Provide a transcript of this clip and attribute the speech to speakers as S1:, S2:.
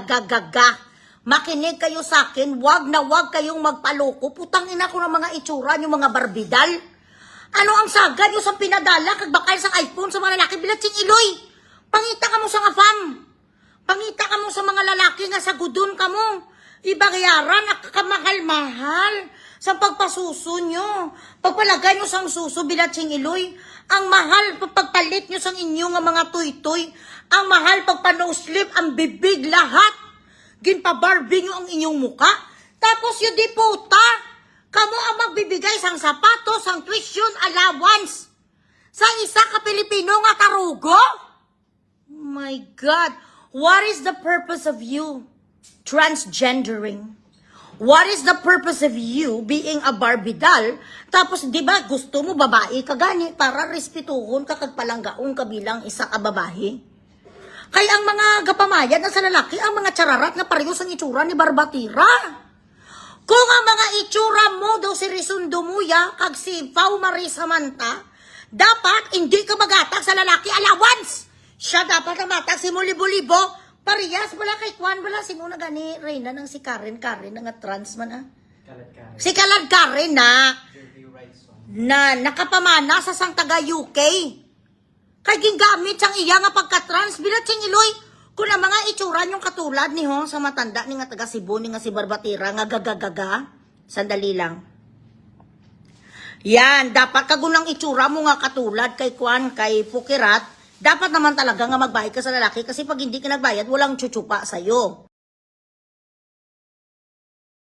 S1: Gagaga. Makinig kayo sa akin, wag na wag kayong magpaloko. Putang ina ko ng mga itsura nyo, mga barbidal. Ano ang sagad nyo sa pinadala kag bakal sa iPhone sa mga lalaki bilatsing iloy? Pangita ka mo sa nga fam. Pangita ka mo sa mga lalaki nga sagudon ka mo. Ibagayaran nakakamahal-mahal sa pagpasuso nyo. Pagpalagay nyo sang suso bilatsing iloy. Ang mahal pagpalit nyo sang inyo nga mga tuy-tuy. Ang mahal pagpa-no-slip, ang bibig lahat. Ginpa-barbie nyo ang inyong muka. Tapos yung di puta, kamo ang magbibigay sang sapatos, sang tuition allowance. Sa isa ka Pilipino nga tarugo? Oh my God, what is the purpose of you transgendering? What is the purpose of you being a Barbie doll? Tapos, di ba, gusto mo babae ka gani para respetuhon ka kag palanggaon ka bilang isa ka babae? Kaya ang mga gapamayan na sa lalaki, ang mga chararat na parehos ang itsura ni Barbatira. Kung ang mga itsura mo daw si Risundo Muya, kag si Pau Marie Samantha, dapat hindi ka magatag sa lalaki allowance. Siya dapat ang matag si Mulibo-libo. Parehas, wala kay Kwan, wala si muna gani, Reyna ng si Karen, nga trans man ah. Si Kalad Karen na nakapamana sa sang taga UK. Kay gingamit sang iya nga pagka-trans bilatsing iloy kun ang mga itsura nyong katulad ni ho sa matanda ni nga taga Cebu ni nga si Barbatira nga gagagaga. Sandali lang. Yan, dapat kagunang itsura mo nga katulad kay Kwan, kay Pukirat, dapat naman talaga nga magbayad ka sa lalaki kasi pag hindi ka nagbayad, walang chuchupa sa'yo.